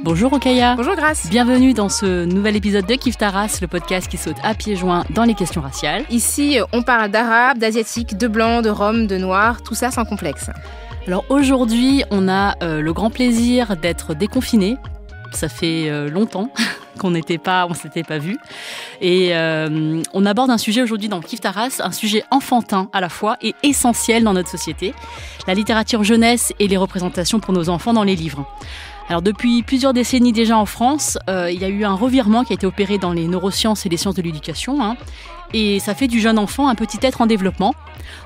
Bonjour Rokhaya. Bonjour Grace. Bienvenue dans ce nouvel épisode de Kiffe ta race, le podcast qui saute à pieds joints dans les questions raciales. Ici, on parle d'arabe, d'asiatique, de blanc, de rome, de noir, tout ça sans complexe. Alors aujourd'hui, on a le grand plaisir d'être déconfinés. Ça fait longtemps qu'on ne s'était pas vus. Et on aborde un sujet aujourd'hui dans Kiffe ta race, un sujet enfantin à la fois et essentiel dans notre société, la littérature jeunesse et les représentations pour nos enfants dans les livres. Alors depuis plusieurs décennies déjà en France, il y a eu un revirement qui a été opéré dans les neurosciences et les sciences de l'éducation. Et ça fait du jeune enfant un petit être en développement,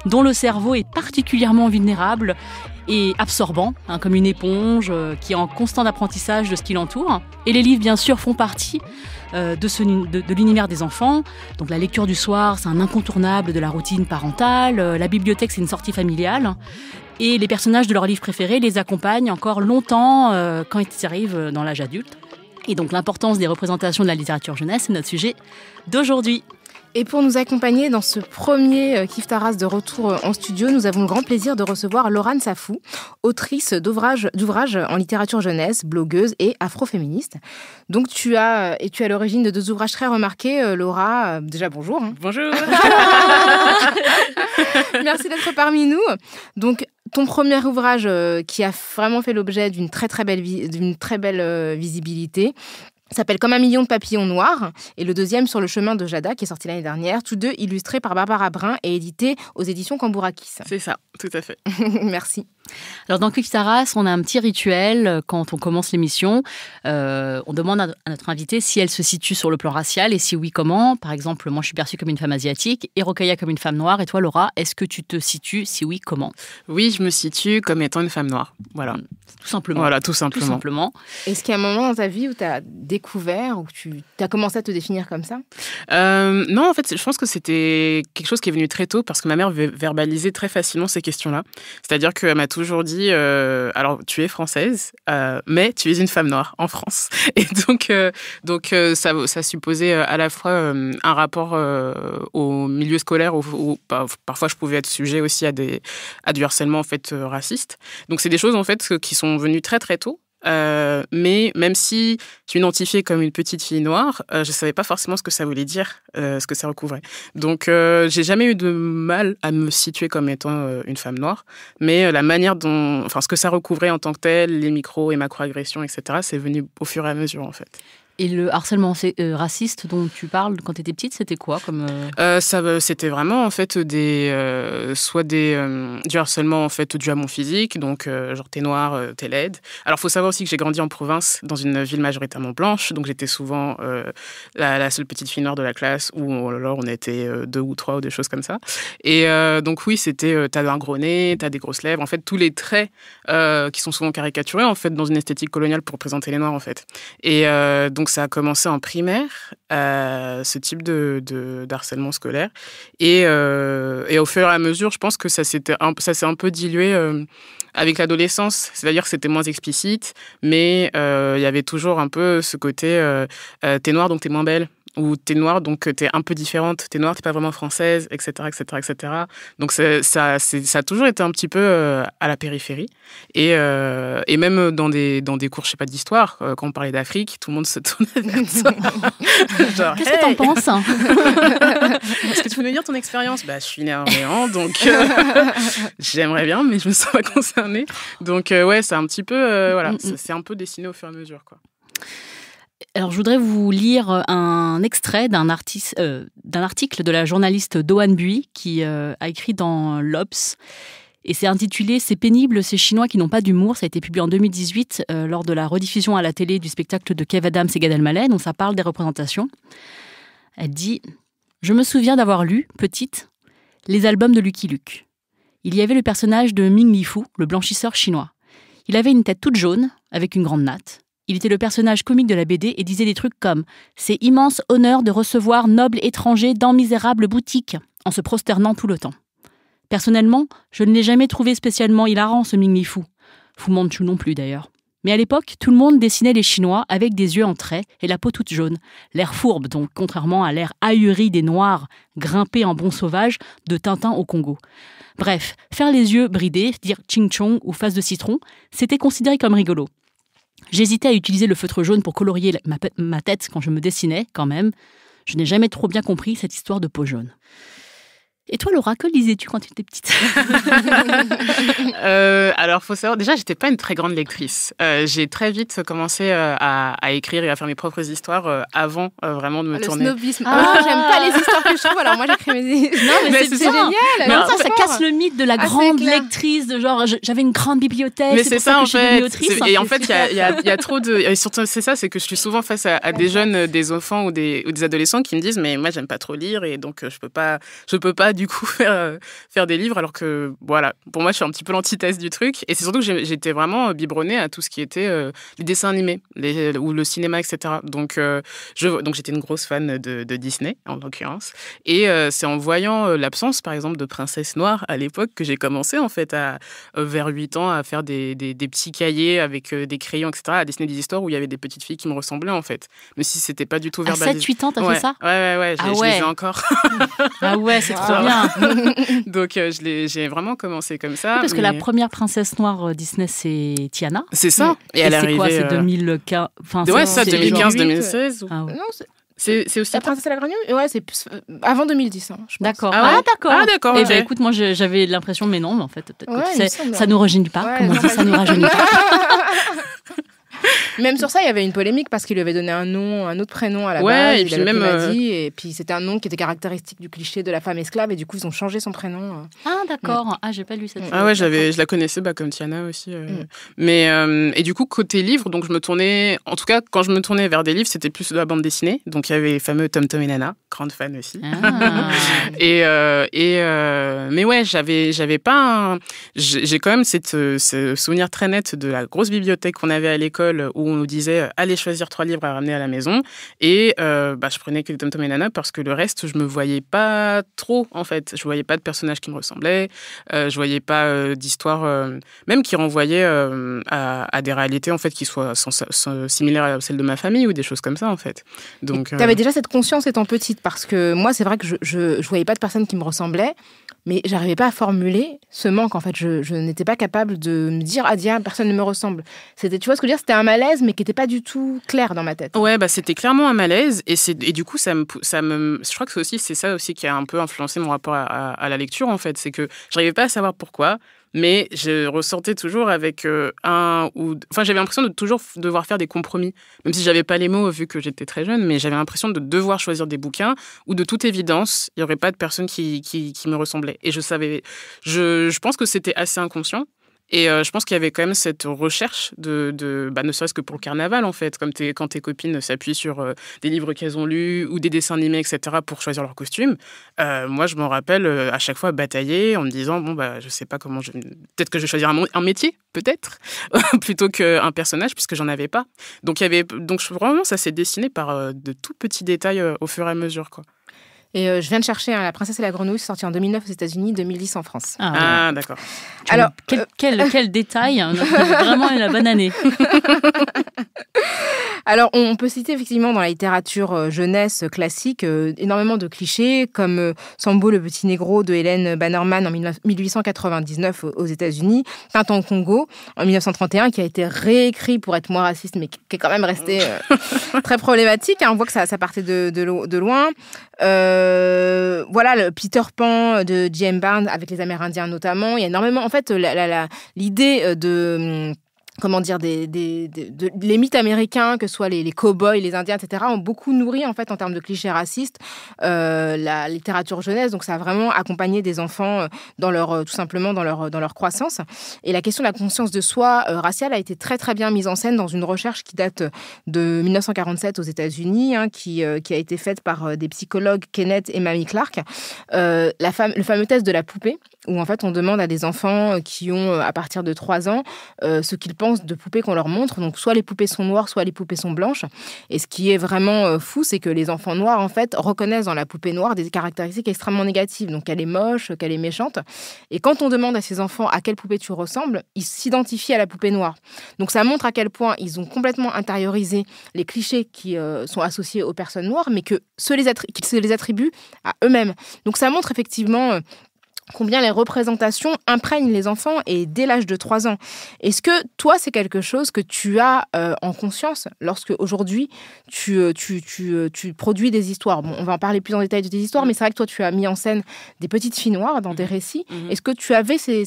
dont le cerveau est particulièrement vulnérable et absorbant, comme une éponge qui est en constant apprentissage de ce qui l'entoure. Et les livres, bien sûr, font partie de l'univers des enfants. Donc la lecture du soir, c'est un incontournable de la routine parentale. La bibliothèque, c'est une sortie familiale. Et les personnages de leurs livres préférés les accompagnent encore longtemps quand ils arrivent dans l'âge adulte. Et donc l'importance des représentations de la littérature jeunesse, c'est notre sujet d'aujourd'hui. Et pour nous accompagner dans ce premier Kiffe ta race de retour en studio, nous avons le grand plaisir de recevoir Laurane Safou, autrice d'ouvrages en littérature jeunesse, blogueuse et afroféministe. Donc tu es à l'origine de 2 ouvrages très remarqués, Laura. Déjà bonjour. Bonjour. Merci d'être parmi nous. Donc ton premier ouvrage qui a vraiment fait l'objet d'une très belle visibilité s'appelle Comme un million de papillons noirs, et le deuxième Sur le chemin de Jada, qui est sorti l'année dernière, tous deux illustrés par Barbara Brun et édités aux éditions Cambourakis. C'est ça, tout à fait. Merci. Alors dans Kiffe ta race, on a un petit rituel quand on commence l'émission. On demande à notre invitée si elle se situe sur le plan racial et si oui, comment. Par exemple, moi je suis perçue comme une femme asiatique et Rokhaya comme une femme noire. Et toi Laura, est-ce que tu te situes? Si oui, comment? Oui, je me situe comme étant une femme noire. Voilà. Tout simplement. Voilà, tout simplement. Est-ce qu'il y a un moment dans ta vie où tu as découvert, où tu as commencé à te définir comme ça? Non, en fait, je pense que c'était quelque chose qui est venu très tôt parce que ma mère verbalisait très facilement ces questions-là. C'est-à-dire qu'elle m'a toujours dit alors, tu es française, mais tu es une femme noire en France. Et donc ça supposait à la fois un rapport au milieu scolaire où parfois je pouvais être sujet aussi à du harcèlement en fait raciste. Donc c'est des choses en fait qui sont venues très très tôt. Mais même si je m'identifiais comme une petite fille noire, je savais pas forcément ce que ça voulait dire, ce que ça recouvrait. Donc j'ai jamais eu de mal à me situer comme étant une femme noire, mais la manière dont, ce que ça recouvrait en tant que tel, les micros et macro-agressions, etc., c'est venu au fur et à mesure en fait. Et le harcèlement raciste dont tu parles quand tu étais petite, c'était quoi comme C'était vraiment en fait du harcèlement en fait dû à mon physique, donc genre t'es noire, t'es laide. Alors faut savoir aussi que j'ai grandi en province dans une ville majoritairement blanche, donc j'étais souvent la seule petite fille noire de la classe, ou alors on était 2 ou 3 ou des choses comme ça. Et donc oui, c'était t'as un gros nez, t'as des grosses lèvres, en fait tous les traits qui sont souvent caricaturés en fait dans une esthétique coloniale pour représenter les noirs en fait. Et donc ça a commencé en primaire, ce type de harcèlement scolaire. Et au fur et à mesure, je pense que ça s'est un peu dilué avec l'adolescence. C'est-à-dire que c'était moins explicite, mais il y avait toujours un peu ce côté t'es noire, donc t'es moins belle. Ou t'es noire, donc t'es un peu différente. T'es noire, t'es pas vraiment française, etc., etc., etc. Donc ça a toujours été un petit peu à la périphérie. Et même dans des cours, je sais pas, d'histoire, quand on parlait d'Afrique, tout le monde se tournait vers ça. Genre, qu'est-ce que t'en penses? Est-ce que tu peux nous dire ton expérience? Je suis née à Orléans, donc j'aimerais bien, mais je me sens pas concernée. Donc ouais, c'est un petit peu, ça s'est un peu dessiné au fur et à mesure, quoi. Alors, je voudrais vous lire un extrait d'un article de la journaliste Doan Bui qui a écrit dans l'Obs. Et c'est intitulé « C'est pénible, ces Chinois qui n'ont pas d'humour ». Ça a été publié en 2018 lors de la rediffusion à la télé du spectacle de Kev Adams et Gad Elmaleh. Donc, ça parle des représentations. Elle dit « Je me souviens d'avoir lu, petite, les albums de Lucky Luke. Il y avait le personnage de Ming Li Fu, le blanchisseur chinois. Il avait une tête toute jaune, avec une grande natte. Il était le personnage comique de la BD et disait des trucs comme « C'est immense honneur de recevoir noble étranger dans misérable boutique » en se prosternant tout le temps. Personnellement, je ne l'ai jamais trouvé spécialement hilarant, ce Ming Li Fu. Fu Manchu non plus d'ailleurs. Mais à l'époque, tout le monde dessinait les Chinois avec des yeux en trait et la peau toute jaune. L'air fourbe, donc, contrairement à l'air ahuri des Noirs grimpés en bons sauvages de Tintin au Congo. Bref, faire les yeux bridés, dire ching chong ou face de citron, c'était considéré comme rigolo. J'hésitais à utiliser le feutre jaune pour colorier ma tête quand je me dessinais, quand même. Je n'ai jamais trop bien compris cette histoire de peau jaune. Et toi, Laura, que lisais-tu quand tu étais petite? Alors, faut savoir, déjà, j'étais pas une très grande lectrice. J'ai très vite commencé à écrire et à faire mes propres histoires avant vraiment de me tourner. Le snobisme. J'aime pas les histoires que je trouve, alors moi j'écris mes... Non, mais c'est génial. Mais en même temps, ça casse le mythe de la grande lectrice, de genre, j'avais une grande bibliothèque. Mais c'est ça, en fait. Et en fait, il y a trop de... Et surtout, c'est ça, c'est que je suis souvent face à des jeunes, des enfants ou des adolescents qui me disent, mais moi, j'aime pas trop lire et donc je peux pas du coup faire des livres, alors que voilà, pour moi je suis un petit peu l'antithèse du truc, et c'est surtout que j'étais vraiment biberonnée à tout ce qui était les dessins animés ou le cinéma, etc. Donc j'étais une grosse fan de Disney en l'occurrence, et c'est en voyant l'absence par exemple de Princesse Noire à l'époque que j'ai commencé en fait vers 8 ans à faire des petits cahiers avec des crayons, etc., à dessiner des histoires où il y avait des petites filles qui me ressemblaient en fait, même si c'était pas du tout verbalisé. À 7-8 ans t'as fait ça? Ouais, je les ai encore. Ah ouais, c'est trop bien. Donc j'ai vraiment commencé comme ça. Oui, parce que la première princesse noire Disney, c'est Tiana. C'est ça. Et elle est arrivée... C'est quoi, c'est 2015 ouais, ça, 2015-2016. Ah ouais. Non, c'est aussi... La princesse et la grenouille? Ouais, c'est plus avant 2010, hein, je pense. D'accord. D'accord. Eh ben, écoute, moi, j'avais l'impression, mais non, mais en fait, peut-être que ça nous rajeunit pas. Comme on dit, ça nous rajeunit pas. Même sur ça, il y avait une polémique parce qu'il lui avait donné un autre prénom à la base. Et puis même et puis c'était un nom qui était caractéristique du cliché de la femme esclave, et du coup ils ont changé son prénom. Ah d'accord. Ah, j'ai pas lu cette. Ah ouais, je la connaissais comme Tiana aussi. Mais et du coup côté livre, donc je me tournais, en tout cas quand je me tournais vers des livres, c'était plus de la bande dessinée. Donc il y avait les fameux Tom Tom et Nana, grande fan aussi. Mais ouais, j'avais pas j'ai quand même ce souvenir très net de la grosse bibliothèque qu'on avait à l'école, où on nous disait allez choisir 3 livres à ramener à la maison, et je prenais que les Tom Tom et Nana parce que le reste je me voyais pas trop en fait, je voyais pas de personnages qui me ressemblaient, je voyais pas d'histoire même qui renvoyait à des réalités en fait qui soient similaires à celles de ma famille ou des choses comme ça en fait. Donc t'avais déjà cette conscience étant petite, parce que moi c'est vrai que je voyais pas de personnes qui me ressemblaient, mais j'arrivais pas à formuler ce manque en fait. Je n'étais pas capable de me dire personne ne me ressemble. C'était, tu vois ce que je veux dire, c'était un malaise mais qui était pas du tout clair dans ma tête. Ouais, c'était clairement un malaise, et du coup je crois que c'est ça aussi qui a un peu influencé mon rapport à la lecture en fait, c'est que j'arrivais pas à savoir pourquoi, mais je ressortais toujours avec j'avais l'impression de toujours devoir faire des compromis, même si j'avais pas les mots vu que j'étais très jeune, mais j'avais l'impression de devoir choisir des bouquins où de toute évidence il y aurait pas de personne qui me ressemblait, et je pense que c'était assez inconscient. Et je pense qu'il y avait quand même cette recherche ne serait-ce que pour le carnaval, en fait, comme quand tes copines s'appuient sur des livres qu'elles ont lus ou des dessins animés, etc., pour choisir leurs costumes. Moi, je m'en rappelle à chaque fois batailler en me disant, je sais pas comment peut-être que je vais choisir un métier, peut-être, plutôt qu'un personnage, puisque j'en avais pas. Donc, vraiment, ça s'est dessiné par de tout petits détails au fur et à mesure, quoi. Et je viens de chercher La princesse et la grenouille, c'est sorti en 2009 aux États-Unis, 2010 en France. Ah d'accord. Alors, quel détail, hein, vraiment la bonne année. Alors, on peut citer effectivement dans la littérature jeunesse classique énormément de clichés, comme Sambo le petit négro de Hélène Bannerman en 1899 aux États-Unis, Tintin au Congo en 1931, qui a été réécrit pour être moins raciste, mais qui est quand même resté très problématique. Hein. On voit que ça partait de loin. Voilà, le Peter Pan de J.M. Barnes avec les Amérindiens notamment. Il y a énormément, en fait, l'idée de comment dire, les mythes américains, que ce soit les cow-boys, les Indiens, etc., ont beaucoup nourri, en fait, en termes de clichés racistes, la littérature jeunesse. Donc, ça a vraiment accompagné des enfants tout simplement dans leur croissance. Et la question de la conscience de soi raciale a été très, très bien mise en scène dans une recherche qui date de 1947 aux États-Unis, hein, qui a été faite par des psychologues Kenneth et Mamie Clark. Le fameux test de la poupée, où, en fait, on demande à des enfants qui ont, à partir de 3 ans, ce qu'ils pensent de poupées qu'on leur montre. Donc, soit les poupées sont noires, soit les poupées sont blanches. Et ce qui est vraiment fou, c'est que les enfants noirs, en fait, reconnaissent dans la poupée noire des caractéristiques extrêmement négatives. Donc, qu'elle est moche, qu'elle est méchante. Et quand on demande à ces enfants à quelle poupée tu ressembles, ils s'identifient à la poupée noire. Donc, ça montre à quel point ils ont complètement intériorisé les clichés qui sont associés aux personnes noires, mais qu'ils se les attribuent à eux-mêmes. Donc, ça montre effectivement combien les représentations imprègnent les enfants et dès l'âge de 3 ans. Est-ce que toi, c'est quelque chose que tu as en conscience lorsque aujourd'hui tu produis des histoires? Bon, on va en parler plus en détail de tes histoires, mais c'est vrai que toi, tu as mis en scène des petites filles noires dans tes récits. Est-ce que tu avais ces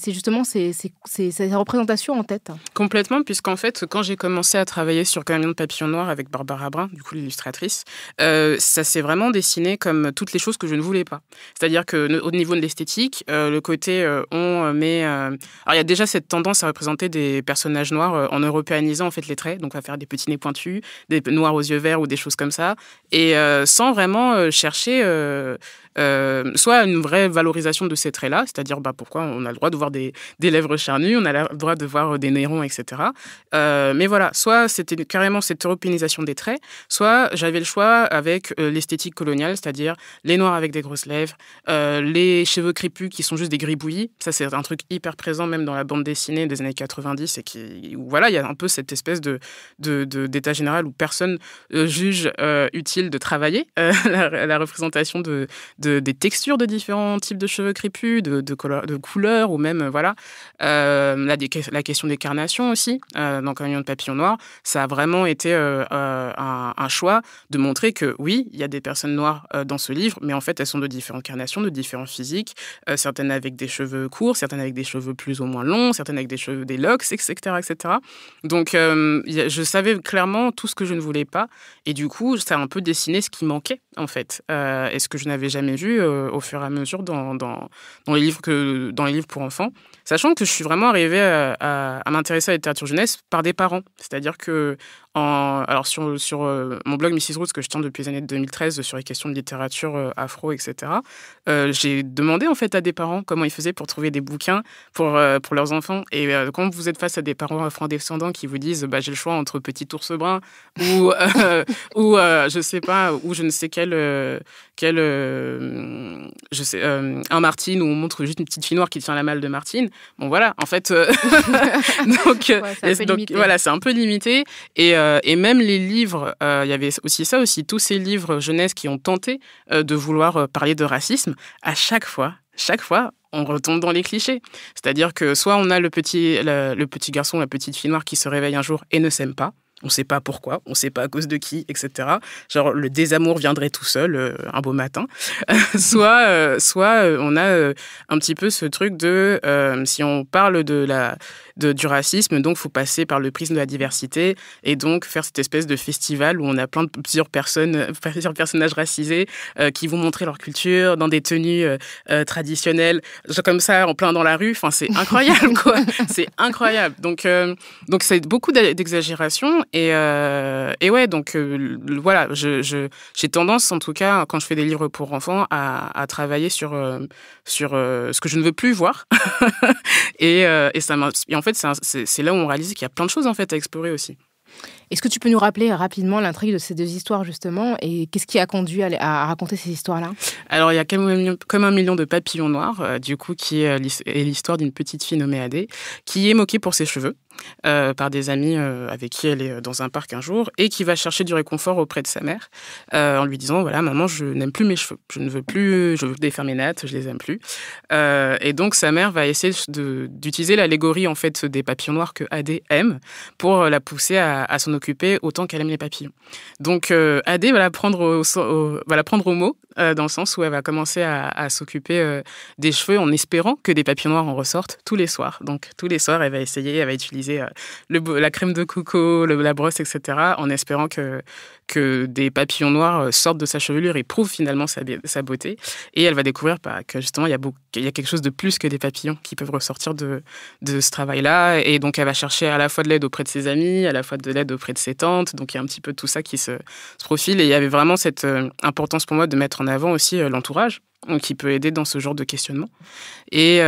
représentations en tête? Complètement, puisqu'en fait, quand j'ai commencé à travailler sur Camion de papillon noir avec Barbara Brun, du coup l'illustratrice, ça s'est vraiment dessiné comme toutes les choses que je ne voulais pas. C'est-à-dire qu'au niveau de l'esthétique, le côté on met... Alors, il y a déjà cette tendance à représenter des personnages noirs en européanisant en fait les traits. Donc, on va faire des petits nez pointus, des noirs aux yeux verts ou des choses comme ça. Et sans vraiment chercher soit une vraie valorisation de ces traits-là, c'est-à-dire pourquoi on a le droit de voir des lèvres charnues, on a le droit de voir des nez ronds, etc. Mais voilà, soit c'était carrément cette européanisation des traits, soit j'avais le choix avec l'esthétique coloniale, c'est-à-dire les noirs avec des grosses lèvres, les cheveux crépus qui sont juste des gribouillis. Ça, c'est un truc hyper présent même dans la bande dessinée des années 90 et où voilà, il y a un peu cette espèce d'état général où personne juge utile de travailler la représentation des textures de différents types de cheveux crépus, de couleurs ou même voilà. La question des carnations aussi, dans Camion de papillon noir, ça a vraiment été un choix de montrer que oui, il y a des personnes noires dans ce livre, mais en fait, elles sont de différentes carnations, de différents physiques, certaines avec des cheveux courts, certaines avec des cheveux plus ou moins longs, certaines avec des locks, etc., etc. Donc, je savais clairement tout ce que je ne voulais pas, et du coup, ça a un peu dessiné ce qui manquait, en fait, et ce que je n'avais jamais vu au fur et à mesure dans les livres pour enfants, sachant que je suis vraiment arrivée à m'intéresser à la littérature jeunesse par des parents. C'est-à-dire que alors sur mon blog Mrs. Roots, que je tiens depuis les années 2013 sur les questions de littérature afro, etc., j'ai demandé en fait à des parents comment ils faisaient pour trouver des bouquins pour leurs enfants. Et quand vous êtes face à des parents afro-descendants qui vous disent j'ai le choix entre Petit ours brun ou je sais pas, ou je ne sais un Martine où on montre juste une petite fille noire qui tient la malle de Martine. Bon voilà, en fait, donc voilà, c'est un peu limité. Et même les livres, il y avait aussi ça aussi, tous ces livres jeunesse qui ont tenté de vouloir parler de racisme, à chaque fois, on retombe dans les clichés. C'est-à-dire que soit on a le petit garçon, la petite fille noire qui se réveille un jour et ne s'aime pas. On ne sait pas pourquoi, on ne sait pas à cause de qui, etc. Genre, le désamour viendrait tout seul un beau matin. Soit on a un petit peu ce truc de... si on parle du racisme, donc il faut passer par le prisme de la diversité et donc faire cette espèce de festival où on a plusieurs personnages racisés qui vont montrer leur culture dans des tenues traditionnelles, comme ça, en plein dans la rue. Enfin, c'est incroyable, quoi. C'est incroyable. Donc c'est beaucoup d'exagération. Et ouais, donc voilà, j'ai tendance, en tout cas, quand je fais des livres pour enfants, à travailler sur ce que je ne veux plus voir. et en fait, c'est là où on réalise qu'il y a plein de choses en fait à explorer aussi. Est-ce que tu peux nous rappeler rapidement l'intrigue de ces deux histoires, justement, et qu'est-ce qui a conduit à raconter ces histoires-là? Alors, il y a comme un million de papillons noirs, du coup, qui est l'histoire d'une petite fille nommée Adé, qui est moquée pour ses cheveux par des amis avec qui elle est dans un parc un jour, et qui va chercher du réconfort auprès de sa mère, en lui disant, voilà, maman, je n'aime plus mes cheveux, je veux défaire mes nattes, je les aime plus. Et donc, sa mère va essayer d'utiliser l'allégorie, en fait, des papillons noirs que Adé aime, pour la pousser à s'en occuper autant qu'elle aime les papillons. Donc, Adé va la prendre au mot, dans le sens où elle va commencer à s'occuper des cheveux en espérant que des papillons noirs en ressortent tous les soirs. Donc, tous les soirs, elle va utiliser la crème de coco, la brosse, etc., en espérant que des papillons noirs sortent de sa chevelure et prouvent finalement sa beauté. Et elle va découvrir que justement, il y a quelque chose de plus que des papillons qui peuvent ressortir de ce travail-là. Et donc, elle va chercher à la fois de l'aide auprès de ses amis, à la fois de l'aide auprès de ses tantes. Donc, il y a un petit peu tout ça qui se profile. Et il y avait vraiment cette importance pour moi de mettre en avant aussi l'entourage, qui peut aider dans ce genre de questionnement. Et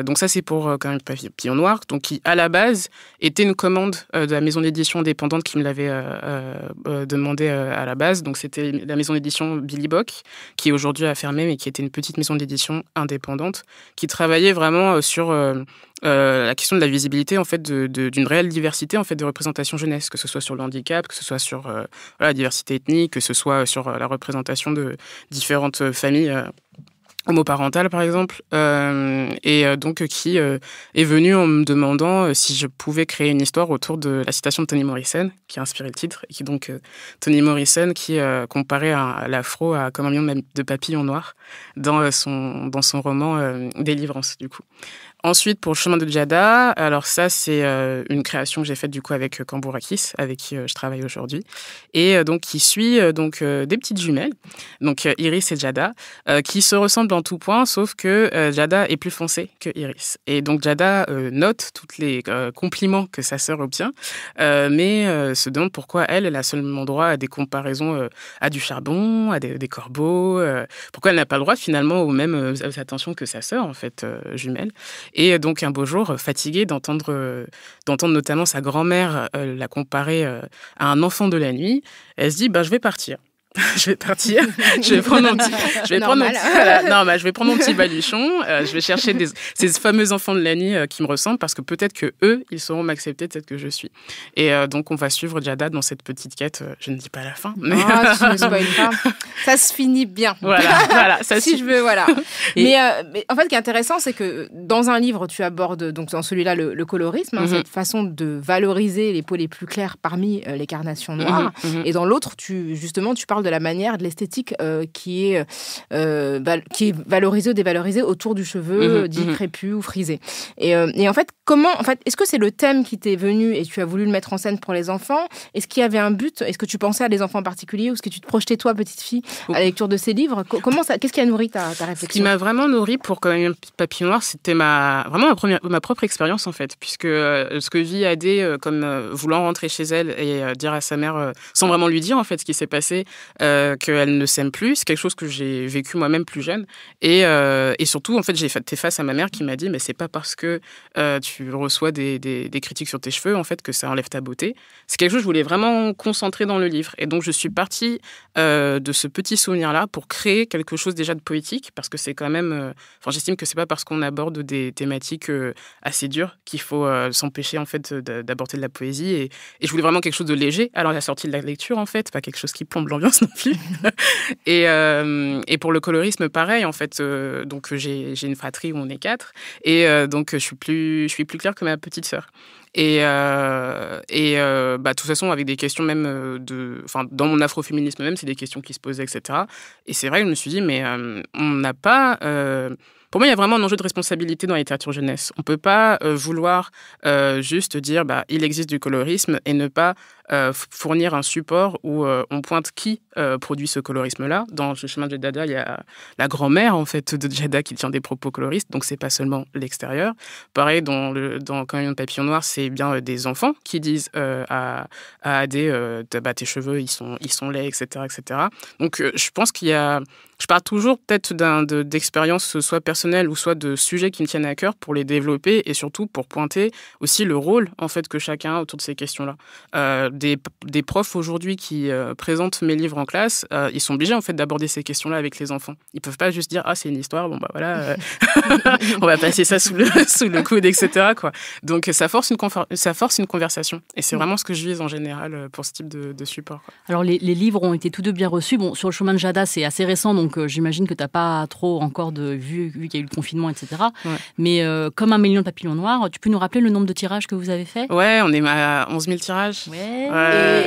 donc ça, c'est pour quand même Papillon Noir, donc qui, à la base, était une commande de la maison d'édition indépendante qui me l'avait demandé à la base. Donc c'était la maison d'édition Billy Bock, qui aujourd'hui a fermé, mais qui était une petite maison d'édition indépendante, qui travaillait vraiment sur la question de la visibilité, en fait, d'une réelle diversité, en fait, de représentation jeunesse, que ce soit sur le handicap, que ce soit sur la diversité ethnique, que ce soit sur la représentation de différentes familles homoparentale, par exemple, donc qui est venue en me demandant si je pouvais créer une histoire autour de la citation de Toni Morrison, qui a inspiré le titre, et qui donc Toni Morrison qui comparait l'afro à comme un million de papillons noirs dans son roman Délivrance, du coup. Ensuite, pour le chemin de Djada, alors ça, c'est une création que j'ai faite du coup avec Cambourakis, avec qui je travaille aujourd'hui, et donc qui suit des petites jumelles, donc Iris et Djada, qui se ressemblent en tout point, sauf que Djada est plus foncée que Iris. Et donc Djada note tous les compliments que sa sœur obtient, mais se demande pourquoi elle a seulement droit à des comparaisons à du charbon, à des corbeaux, pourquoi elle n'a pas le droit finalement aux mêmes attentions que sa sœur, en fait, jumelle. Et donc, un beau jour, fatiguée d'entendre notamment sa grand-mère la comparer à un enfant de la nuit, elle se dit, je vais partir. Je vais prendre mon petit baluchon, je vais chercher ces fameux enfants de la nuit qui me ressemblent, parce que peut-être que eux, ils sauront m'accepter tel que je suis. Et donc, on va suivre Djada dans cette petite quête. Je ne dis pas la fin. Mais... tu ne spoil pas. Ça se finit bien. Voilà. Ça si je veux, voilà. Mais en fait, ce qui est intéressant, c'est que dans un livre, tu abordes, donc dans celui-là, le colorisme, cette façon de valoriser les peaux les plus claires parmi les carnations noires. Et dans l'autre, tu parles de la manière, de l'esthétique qui est valorisée ou dévalorisée autour du cheveu dit crépus ou frisé. Et en fait, est-ce que c'est le thème qui t'est venu et tu as voulu le mettre en scène pour les enfants? Est-ce qu'il y avait un but? Est-ce que tu pensais à des enfants en particulier, ou est-ce que tu te projetais, toi, petite fille, à la lecture de ces livres? Qu'est-ce qui a nourri ta réflexion? Ce qui m'a vraiment nourri pour Comme un million de papillons noirs, c'était ma propre expérience, en fait, puisque ce que vit Adé, comme voulant rentrer chez elle et dire à sa mère, sans vraiment lui dire, en fait, ce qui s'est passé, qu'elle ne s'aime plus, c'est quelque chose que j'ai vécu moi-même plus jeune. Et surtout, en fait, j'ai fait face à ma mère qui m'a dit, mais c'est pas parce que tu reçois des critiques sur tes cheveux, en fait, que ça enlève ta beauté. C'est quelque chose que je voulais vraiment concentrer dans le livre. Et donc, je suis partie de ce petit souvenir-là pour créer quelque chose déjà de poétique, parce que c'est quand même... j'estime que c'est pas parce qu'on aborde des thématiques assez dures qu'il faut s'empêcher, en fait, d'aborder de la poésie. Et je voulais vraiment quelque chose de léger à la sortie de la lecture, en fait, pas quelque chose qui plombe l'ambiance non plus. Et pour le colorisme, pareil, en fait. Donc, j'ai une fratrie où on est 4. Et donc, je suis plus claire que ma petite sœur. Et de toute façon, avec des questions même dans mon afroféminisme même, c'est des questions qui se posaient, etc. Et c'est vrai que je me suis dit, mais on n'a pas... Pour moi, il y a vraiment un enjeu de responsabilité dans la littérature jeunesse. On ne peut pas vouloir juste dire il existe du colorisme et ne pas fournir un support où on pointe qui produit ce colorisme-là. Dans Le chemin de Djada, il y a la grand-mère, en fait, de Djada qui tient des propos coloristes, donc c'est pas seulement l'extérieur. Pareil, dans Comme un million de papillons noirs, c'est bien des enfants qui disent à Adé tes cheveux, ils sont laids, etc., etc. Donc, je pense qu'il y a... Je parle toujours peut-être d'expériences soit personnelles ou soit de sujets qui me tiennent à cœur pour les développer et surtout pour pointer aussi le rôle, en fait, que chacun a autour de ces questions-là. Des profs aujourd'hui qui présentent mes livres en classe, ils sont obligés, en fait, d'aborder ces questions-là avec les enfants. Ils peuvent pas juste dire c'est une histoire, voilà, on va passer ça sous le coude, etc., quoi. Donc ça force une conversation et c'est vraiment ce que je vise en général pour ce type de support, quoi. Alors les livres ont été tous deux bien reçus. Bon, sur Le chemin de Djada, c'est assez récent, donc j'imagine que tu n'as pas trop encore vu qu'il y a eu le confinement, etc. Ouais. Mais Comme un million de papillons noirs, tu peux nous rappeler le nombre de tirages que vous avez fait? Ouais, on est à 11 000 tirages. Ouais.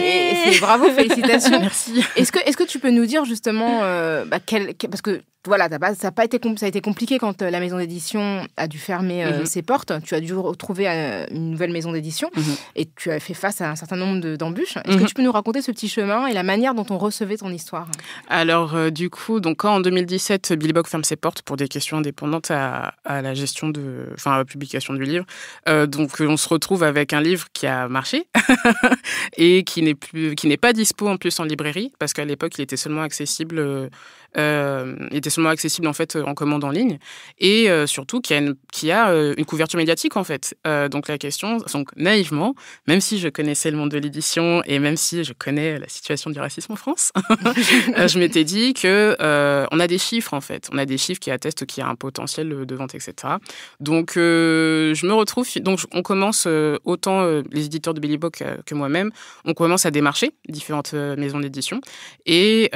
Et c'est bravo, félicitations. Merci. Est-ce que tu peux nous dire justement, parce que voilà, ça a été compliqué quand la maison d'édition a dû fermer ses portes. Tu as dû retrouver une nouvelle maison d'édition et tu as fait face à un certain nombre d'embûches. Est-ce que tu peux nous raconter ce petit chemin et la manière dont on recevait ton histoire? Alors, du coup, quand en 2017, Billy Bock ferme ses portes pour des questions indépendantes à la gestion à la publication du livre, donc on se retrouve avec un livre qui a marché et qui n'est pas dispo en plus en librairie, parce qu'à l'époque, il était seulement accessible en fait en commande en ligne et surtout qui a une couverture médiatique, en fait. Donc la question, donc naïvement, même si je connaissais le monde de l'édition et même si je connais la situation du racisme en France, je m'étais dit que on a des chiffres, en fait, qui attestent qu'il y a un potentiel de vente, etc. Donc je me retrouve, donc on commence autant les éditeurs de Billy Bock que moi-même, on commence à démarcher différentes maisons d'édition et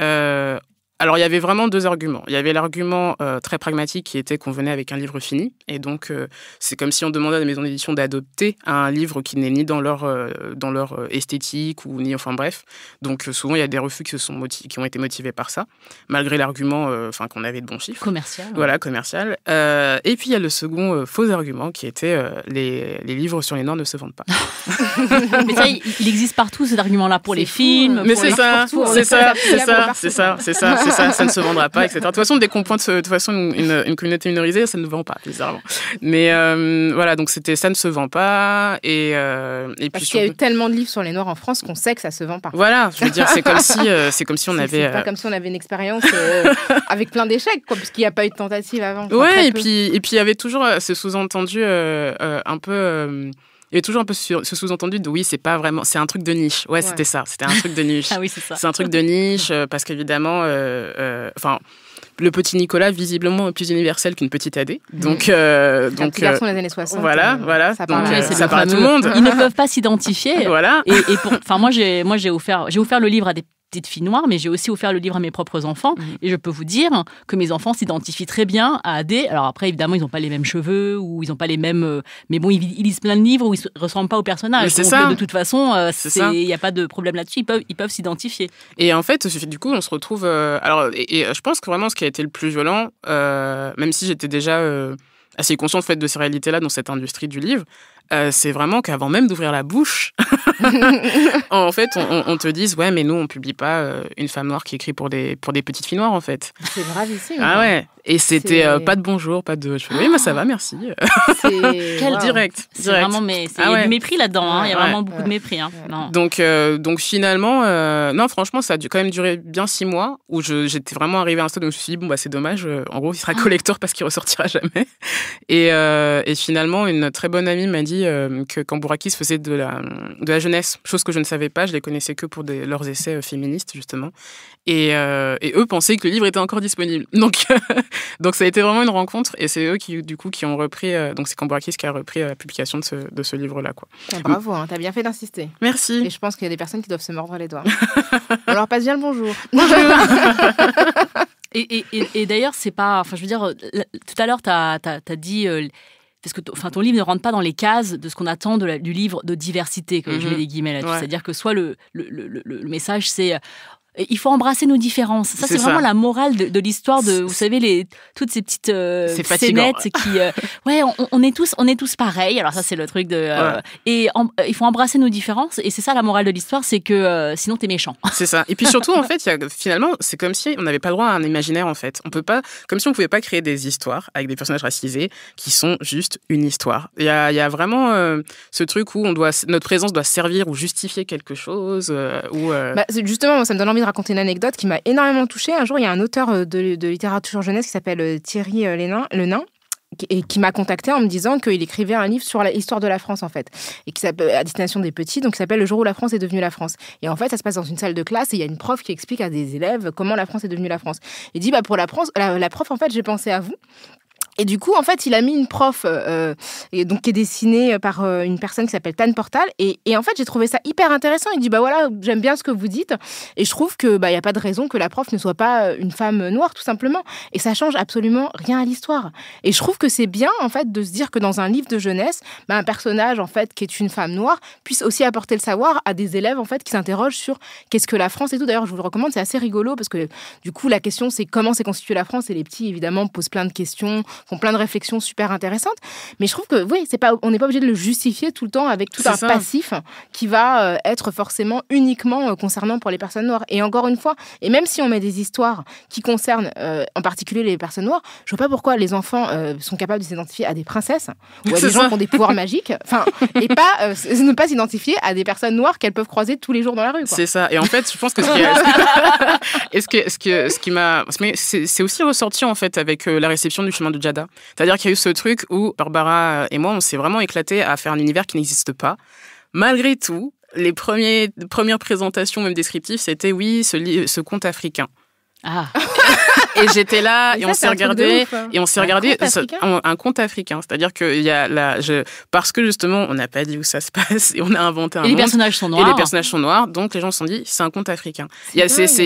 Alors, il y avait vraiment deux arguments. Il y avait l'argument très pragmatique qui était qu'on venait avec un livre fini. Et donc, c'est comme si on demandait à la maison d'édition d'adopter un livre qui n'est ni dans leur esthétique ou ni... Enfin, bref. Donc, souvent, il y a des refus qui ont été motivés par ça, malgré l'argument qu'on avait de bons chiffres. Commercial. Voilà, commercial. Et puis, il y a le second faux argument qui était les livres sur les Noirs ne se vendent pas. Mais ça, il existe partout, cet argument-là, pour les films. Mais pour c'est les... ça, c'est ça. Ça ne se vendra pas, etc. De toute façon, dès qu'on pointe une communauté minorisée, ça ne vend pas, bizarrement. Mais voilà, donc c'était ça ne se vend pas. Parce qu'il y a eu tellement de livres sur les Noirs en France qu'on sait que ça se vend pas. Voilà, je veux dire, c'est comme si on avait... C'est pas comme si on avait une expérience avec plein d'échecs, quoi, puisqu'il n'y a pas eu de tentative avant. Ouais, et puis il y avait toujours ce sous-entendu un peu... Il y avait toujours un peu ce sous-entendu de oui, c'est pas vraiment, c'est un truc de niche. Ouais, c'était ça, c'était un truc de niche. Ah oui, c'est ça. C'est un truc de niche parce qu'évidemment, le petit Nicolas, visiblement, est plus universel qu'une petite Adé. Donc, un petit garçon des années 60. Voilà. Ça donc, parle, ça parle à tout le monde. Ils ne peuvent pas s'identifier. Voilà. Moi, j'ai offert le livre à des petites filles noires, mais j'ai aussi offert le livre à mes propres enfants. Et je peux vous dire que mes enfants s'identifient très bien à Adé. Alors après, évidemment, ils n'ont pas les mêmes cheveux ou ils n'ont pas les mêmes... mais bon, ils lisent plein de livres où ils ne ressemblent pas aux personnages. Mais c'est donc, ça. De toute façon, il n'y a pas de problème là-dessus. Ils peuvent s'identifier. Et en fait, du coup, on se retrouve... et je pense que vraiment, ce qui a été le plus violent, même si j'étais déjà assez consciente en fait, de ces réalités-là dans cette industrie du livre, c'est vraiment qu'avant même d'ouvrir la bouche, en fait, on te dise ouais, mais nous, on publie pas une femme noire qui écrit pour des petites filles noires, en fait. C'est gravissime. Ah ouais. Et c'était pas de bonjour, pas de... Je fais, oui, mais ça va, merci. Quel direct. C'est vraiment, mais il y a du mépris là-dedans. Hein. Il y a vraiment beaucoup de mépris. Hein. Non. Donc finalement, non, franchement, ça a quand même duré bien 6 mois où j'étais vraiment arrivée à un stade où je me suis dit, bon, bah, c'est dommage. En gros, il sera collector parce qu'il ressortira jamais. Et finalement, une très bonne amie m'a dit que Cambourakis faisait de la jeunesse, chose que je ne savais pas. Je les connaissais que pour leurs essais féministes, justement. Et eux pensaient que le livre était encore disponible. Donc ça a été vraiment une rencontre et c'est eux qui ont repris, donc c'est Cambourakis qui a repris la publication de ce livre-là, quoi. Bravo, hein, t'as bien fait d'insister. Merci. Et je pense qu'il y a des personnes qui doivent se mordre les doigts. On leur passe bien le bonjour. Et d'ailleurs, c'est pas... Enfin, je veux dire, tout à l'heure, t'as dit... parce que ton livre ne rentre pas dans les cases de ce qu'on attend du livre de diversité, que je mets des guillemets là-dessus. Ouais. C'est-à-dire que soit le message, c'est... Il faut embrasser nos différences. Ça, c'est vraiment la morale de l'histoire de, vous savez, toutes ces petites scénettes qui, on est tous pareils. Alors ça, c'est le truc de, et il faut embrasser nos différences. Et c'est ça la morale de l'histoire, c'est que sinon t'es méchant. C'est ça. Et puis surtout, en fait, finalement, c'est comme si on n'avait pas le droit à un imaginaire, en fait. On peut pas, comme si on pouvait pas créer des histoires avec des personnages racisés qui sont juste une histoire. Il y a vraiment ce truc où notre présence doit servir ou justifier quelque chose. Justement, ça me donne envie de raconter une anecdote qui m'a énormément touchée. Un jour, il y a un auteur de littérature jeunesse qui s'appelle Thierry Le Nain et qui m'a contacté en me disant qu'il écrivait un livre sur l'histoire de la France, en fait, et qui s'appelle à destination des petits, donc qui s'appelle Le jour où la France est devenue la France. Et en fait, ça se passe dans une salle de classe et il y a une prof qui explique à des élèves comment la France est devenue la France. Il dit, pour la prof, en fait, j'ai pensé à vous. Et du coup, en fait, il a mis une prof qui est dessinée par une personne qui s'appelle Tan Portal. Et en fait, j'ai trouvé ça hyper intéressant. Il dit, voilà, j'aime bien ce que vous dites. Et je trouve que y a pas de raison que la prof ne soit pas une femme noire, tout simplement. Et ça change absolument rien à l'histoire. Et je trouve que c'est bien, en fait, de se dire que dans un livre de jeunesse, un personnage, en fait, qui est une femme noire, puisse aussi apporter le savoir à des élèves, en fait, qui s'interrogent sur qu'est-ce que la France et tout. D'ailleurs, je vous le recommande, c'est assez rigolo parce que, du coup, la question, c'est comment s'est constituée la France. Et les petits, évidemment, posent plein de questions, font plein de réflexions super intéressantes, mais je trouve que oui, on n'est pas obligé de le justifier tout le temps avec tout un passif qui va être forcément uniquement concernant pour les personnes noires. Et encore une fois, et même si on met des histoires qui concernent en particulier les personnes noires, je vois pas pourquoi les enfants sont capables de s'identifier à des princesses ou à des gens qui ont des pouvoirs magiques, et pas ne pas s'identifier à des personnes noires qu'elles peuvent croiser tous les jours dans la rue, quoi. C'est ça. Et en fait, je pense que ce qui m'a, c'est aussi ressorti en fait avec la réception du chemin de Djada. C'est-à-dire qu'il y a eu ce truc où Barbara et moi, on s'est vraiment éclatés à faire un univers qui n'existe pas. Malgré tout, les premières présentations, même descriptives, c'était oui, ce conte africain. Ah. Et j'étais là, et on s'est regardé, un conte africain. C'est-à-dire que parce que justement, on n'a pas dit où ça se passe, et on a inventé un monde. Et les personnages sont noirs. Et les personnages sont noirs, donc les gens se sont dit, c'est un conte africain.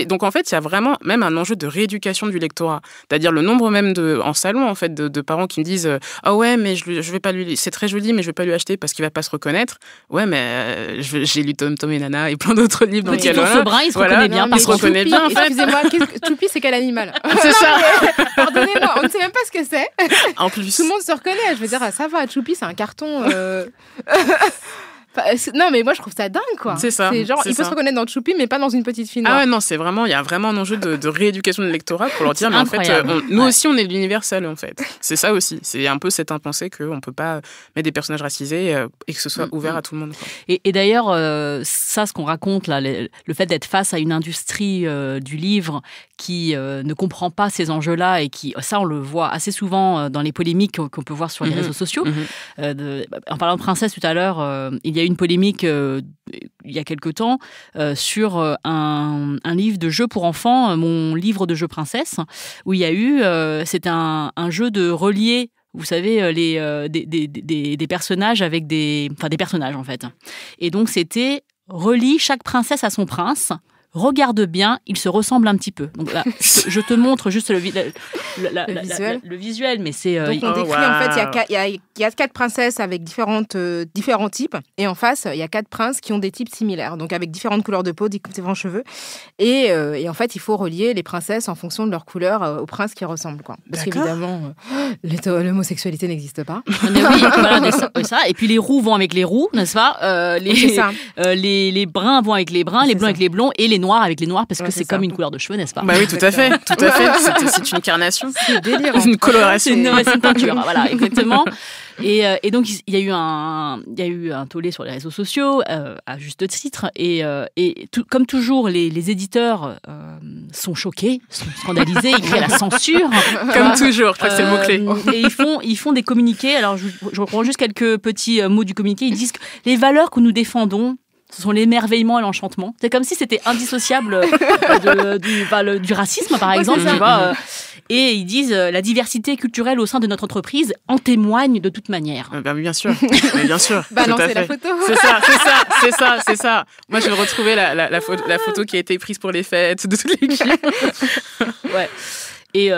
Donc en fait, il y a vraiment même un enjeu de rééducation du lectorat. C'est-à-dire le nombre même en salon, en fait, de parents qui me disent, ah ouais, mais je vais pas lui, c'est très joli, mais je vais pas lui acheter parce qu'il va pas se reconnaître. Ouais, mais j'ai lu Tom et Nana et plein d'autres livres. Petit ours brun, il se reconnaît bien. Il se reconnaît bien, en fait. Excusez-moi, Choupi, c'est quel animal? C'est ça. Pardonnez-moi, on ne sait même pas ce que c'est. En plus. Tout le monde se reconnaît. Je veux dire, ça va, Choupi, c'est un carton. Non, mais moi, je trouve ça dingue, quoi. C'est ça. Il peut se reconnaître dans Choupi, mais pas dans une petite fille noire. Ah ouais, non, il y a vraiment un enjeu de rééducation de l'électorat pour leur dire, mais en fait, nous aussi, on est de l'universel, en fait. C'est ça aussi. C'est un peu cette impensée qu'on ne peut pas mettre des personnages racisés et que ce soit ouvert à tout le monde, quoi. Et d'ailleurs, ça, ce qu'on raconte, là, le fait d'être face à une industrie du livre qui ne comprend pas ces enjeux-là et ça, on le voit assez souvent dans les polémiques qu'on peut voir sur les réseaux sociaux. En parlant de princesse tout à l'heure, il y a eu une polémique il y a quelque temps sur un livre de jeu pour enfants, mon livre de jeu princesse, où il y a eu, c'était un jeu de relier, vous savez, des personnages avec des personnages en fait. Et donc c'était relie chaque princesse à son prince. Regarde bien, ils se ressemblent un petit peu. Donc là, je te montre juste le visuel, mais c'est... Donc on décrit, en fait, il y a 4 princesses avec différents types, et en face, il y a 4 princes qui ont des types similaires, donc avec différentes couleurs de peau, différents cheveux, et en fait, il faut relier les princesses en fonction de leur couleur aux princes qui ressemblent, quoi. Parce qu'évidemment, l'homosexualité n'existe pas. Mais oui, voilà, ça. Et puis les roux vont avec les roux, n'est-ce pas? Les bruns vont avec les bruns, les blonds avec les blonds, et les noirs avec les noirs, parce que c'est comme une couleur de cheveux, n'est-ce pas? Bah oui, tout à fait. C'est une carnation. C'est délirant. Une coloration. C'est une peinture, voilà, exactement. Et donc, il y a eu un tollé sur les réseaux sociaux, à juste titre. Et comme toujours, les éditeurs sont choqués, sont scandalisés, ils crient à la censure. Comme toujours, je crois que c'est le mot-clé. Et ils font des communiqués. Alors, je reprends juste quelques petits mots du communiqué. Ils disent que les valeurs que nous défendons, ce sont l'émerveillement et l'enchantement. C'est comme si c'était indissociable du racisme, par exemple. Tu vois, et ils disent la diversité culturelle au sein de notre entreprise en témoigne de toute manière. Bien sûr. Bien sûr. Balancez la photo. C'est ça. Moi, je vais retrouver la photo qui a été prise pour les fêtes de toute l'équipe. Ouais. Et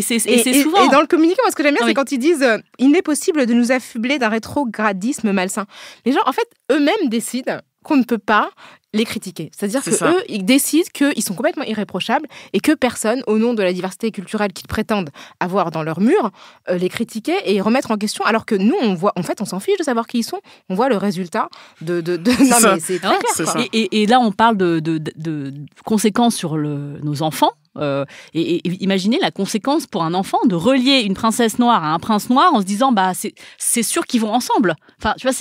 c'est souvent... Et dans le communiqué, moi, ce que j'aime bien, c'est quand ils disent « Il n'est possible de nous affubler d'un rétrogradisme malsain ». Les gens, en fait, eux-mêmes décident qu'on ne peut pas les critiquer. C'est-à-dire qu'eux, ils décident qu'ils sont complètement irréprochables et que personne, au nom de la diversité culturelle qu'ils prétendent avoir dans leur mur, les critiquer et remettre en question, alors que nous, on voit, en fait, on s'en fiche de savoir qui ils sont, on voit le résultat de... Non, mais c'est très clair, quoi. Et là, on parle de conséquences sur nos enfants. Et imaginez la conséquence pour un enfant de relier une princesse noire à un prince noir en se disant c'est sûr qu'ils vont ensemble. Enfin, tu vois,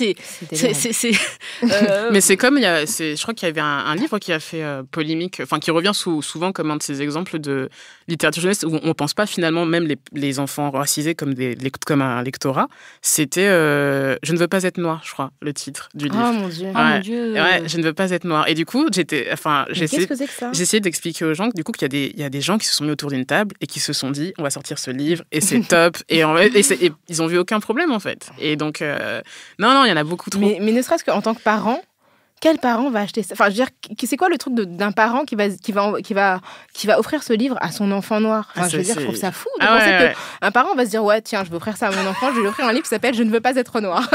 mais c'est comme je crois qu'il y avait un livre qui a fait polémique, enfin qui revient souvent comme un de ces exemples de littérature jeunesse où on pense pas finalement même les enfants racisés comme un lectorat. C'était Je ne veux pas être noir, je crois, le titre du livre. Oh mon Dieu. Ouais, je ne veux pas être noir. Et du coup, qu'est-ce que c'est que ça ? J'ai essayé d'expliquer aux gens que du coup qu'il y a des gens qui se sont mis autour d'une table et qui se sont dit on va sortir ce livre et c'est top et ils ont vu aucun problème en fait. Et donc non, il y en a beaucoup trop. Mais ne serait-ce qu'en tant que parent, quel parent va acheter ça? Enfin, je veux dire, c'est quoi le truc d'un parent qui va offrir ce livre à son enfant noir? Enfin, je veux dire, je trouve ça fou de penser qu'un parent va se dire ouais, tiens, je vais offrir ça à mon enfant, je vais lui offrir un livre qui s'appelle Je ne veux pas être noir.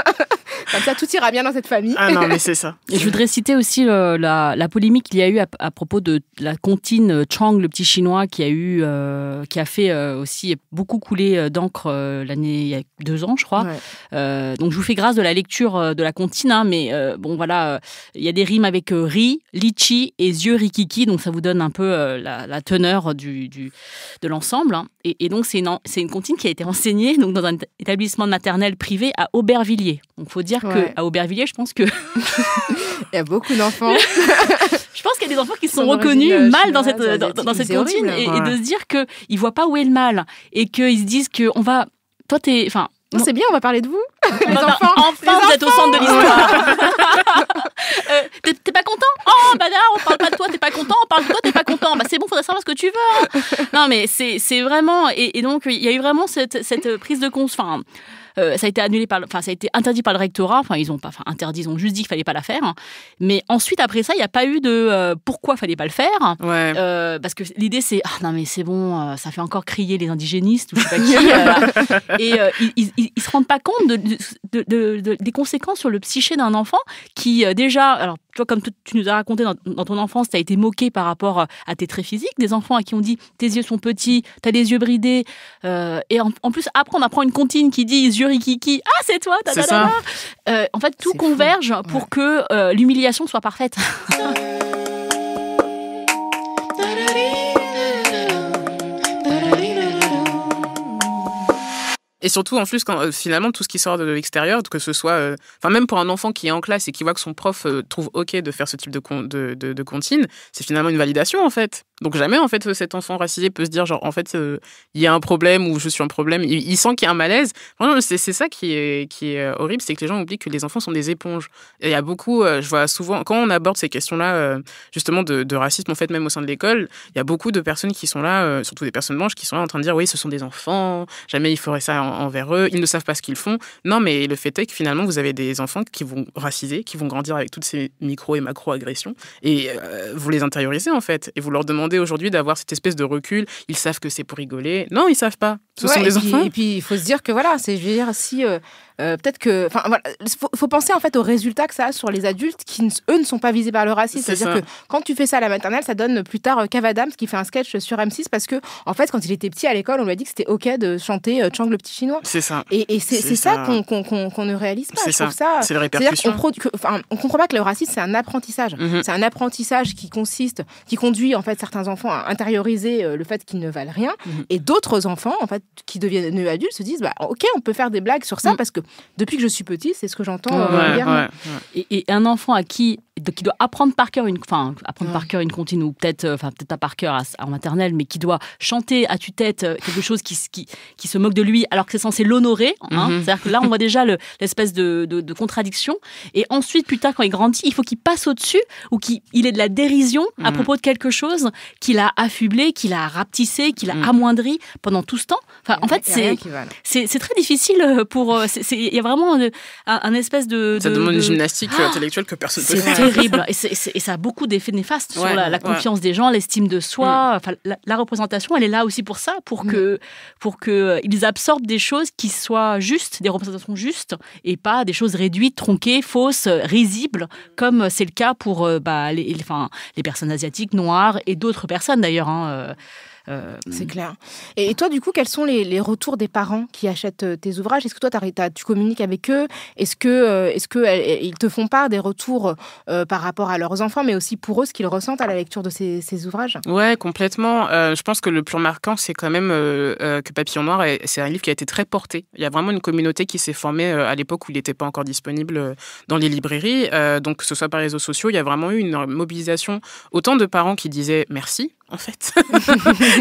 Comme ça, tout ira bien dans cette famille. Ah non, mais c'est ça. Et je voudrais citer aussi la polémique qu'il y a eu à propos de la comptine Chang, le petit chinois, qui a fait aussi beaucoup couler d'encre l'année il y a 2 ans, je crois. Ouais. Donc je vous fais grâce de la lecture de la comptine, hein, mais bon voilà, il y a des rimes avec riz, litchi et yeux rikiki, donc ça vous donne un peu la teneur de l'ensemble. Hein. Et donc c'est une comptine qui a été enseignée donc dans un établissement maternel privé à Aubervilliers. Donc il faut dire qu'à Aubervilliers, je pense que il y a beaucoup d'enfants. Je pense qu'il y a des enfants qui se sont reconnus mal dans cette comptine et de se dire qu'ils ne voient pas où est le mal et qu'ils se disent qu'on va... Toi, t'es... Enfin, non, c'est bien, on va parler de vous. Les enfants, enfin, vous êtes au centre de l'histoire. T'es pas content? Oh, bah là, on parle pas de toi, t'es pas content? On parle de toi, t'es pas content? Bah c'est bon, faudrait savoir ce que tu veux. Non, mais c'est vraiment... Et donc, il y a eu vraiment cette prise de conscience... Enfin, ça a été ça a été interdit par le rectorat. Enfin, ils ont pas interdit, ils ont juste dit qu'il fallait pas la faire. Mais ensuite, après ça, il n'y a pas eu de pourquoi fallait pas le faire. Ouais. Parce que l'idée, c'est non, mais c'est bon, ça fait encore crier les indigénistes ou je sais pas qui. Et ils se rendent pas compte des conséquences sur le psyché d'un enfant qui déjà, alors toi, comme tu nous as raconté dans ton enfance, tu as été moqué par rapport à tes traits physiques, des enfants à qui on dit tes yeux sont petits, tu as les yeux bridés, et en plus après on apprend une comptine qui dit yeux rikiki, ah c'est toi, c'est ça. En fait tout converge pour que l'humiliation soit parfaite. Et surtout, en plus, quand finalement, tout ce qui sort de l'extérieur, que ce soit... même pour un enfant qui est en classe et qui voit que son prof trouve OK de faire ce type de comptine, c'est finalement une validation, en fait. Donc jamais, en fait, cet enfant racisé peut se dire, genre, en fait, il y a un problème ou je suis un problème. Il sent qu'il y a un malaise. Vraiment, c'est ça qui est horrible, c'est que les gens oublient que les enfants sont des éponges. Et il y a beaucoup, je vois souvent, quand on aborde ces questions-là, justement, de racisme, en fait, même au sein de l'école, il y a beaucoup de personnes qui sont là, surtout des personnes blanches, qui sont là en train de dire, oui, ce sont des enfants, jamais il ferait ça envers eux, ils ne savent pas ce qu'ils font. Non, mais le fait est que finalement, vous avez des enfants qui vont raciser, qui vont grandir avec toutes ces micro- et macro-agressions, et vous les intériorisez, en fait, et vous leur demandez aujourd'hui d'avoir cette espèce de recul. Ils savent que c'est pour rigoler. Non, ils savent pas. Ce sont des enfants. Et puis, il faut se dire que voilà, je veux dire, si peut-être que, enfin voilà, faut penser en fait aux résultats que ça a sur les adultes qui eux ne sont pas visés par le racisme. C'est-à-dire que quand tu fais ça à la maternelle, ça donne plus tard Kev Adams qui fait un sketch sur M6 parce que en fait, quand il était petit à l'école, on lui a dit que c'était ok de chanter Chang le petit chinois. C'est ça. Et c'est ça qu'on ne réalise pas. C'est je trouve ça. C'est les répercussions. On comprend pas que le racisme c'est un apprentissage. C'est un apprentissage qui conduit en fait certains enfants à intérioriser le fait qu'ils ne valent rien, et d'autres enfants en fait qui deviennent adultes se disent bah ok, on peut faire des blagues sur ça parce que depuis que je suis petit, c'est ce que j'entends régulièrement. Et un enfant à qui doit apprendre par cœur par cœur une comptine, ou peut-être pas par cœur en maternelle, mais qui doit chanter à tue-tête quelque chose qui se moque de lui alors que c'est censé l'honorer. C'est-à-dire que là, on voit déjà l'espèce de contradiction. Et ensuite, plus tard, quand il grandit, il faut qu'il passe au-dessus ou qu'il ait de la dérision à propos de quelque chose qu'il a affublé, qu'il a rapetissé, qu'il a amoindri pendant tout ce temps. Enfin, en fait, c'est très difficile pour... Il y a vraiment un espèce de... Ça demande une gymnastique intellectuelle que personne ne peut faire. C'est terrible. Et ça a beaucoup d'effets néfastes sur la confiance des gens, l'estime de soi. Enfin, la représentation, elle est là aussi pour ça, pour que ils absorbent des choses qui soient justes, des représentations justes, et pas des choses réduites, tronquées, fausses, risibles, comme c'est le cas pour les personnes asiatiques, noires et d'autres personnes d'ailleurs. C'est clair. Et toi, du coup, quels sont les retours des parents qui achètent tes ouvrages? Est-ce que toi, tu communiques avec eux? Est-ce qu'ils te font part des retours par rapport à leurs enfants, mais aussi pour eux, ce qu'ils ressentent à la lecture de ces ouvrages? Ouais, complètement. Je pense que le plus marquant, c'est quand même que Papillon Noir, c'est un livre qui a été très porté. Il y a vraiment une communauté qui s'est formée à l'époque où il n'était pas encore disponible dans les librairies. Donc, que ce soit par les réseaux sociaux, il y a vraiment eu une mobilisation. Autant de parents qui disaient merci, en fait.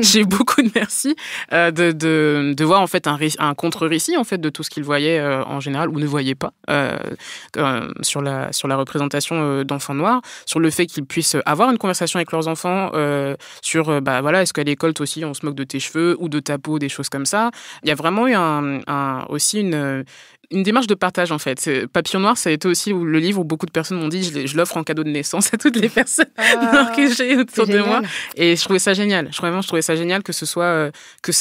J'ai eu beaucoup de merci de voir en fait un contre-récit en fait de tout ce qu'ils voyaient en général ou ne voyaient pas sur la représentation d'enfants noirs, sur le fait qu'ils puissent avoir une conversation avec leurs enfants sur est-ce qu'à l'école toi aussi on se moque de tes cheveux ou de ta peau, des choses comme ça. Il y a vraiment eu aussi une démarche de partage, en fait. Papillon Noir, ça a été aussi le livre où beaucoup de personnes m'ont dit je l'offre en cadeau de naissance à toutes les personnes que j'ai autour de moi. Et je trouvais ça génial. Je trouvais ça génial que ce soit que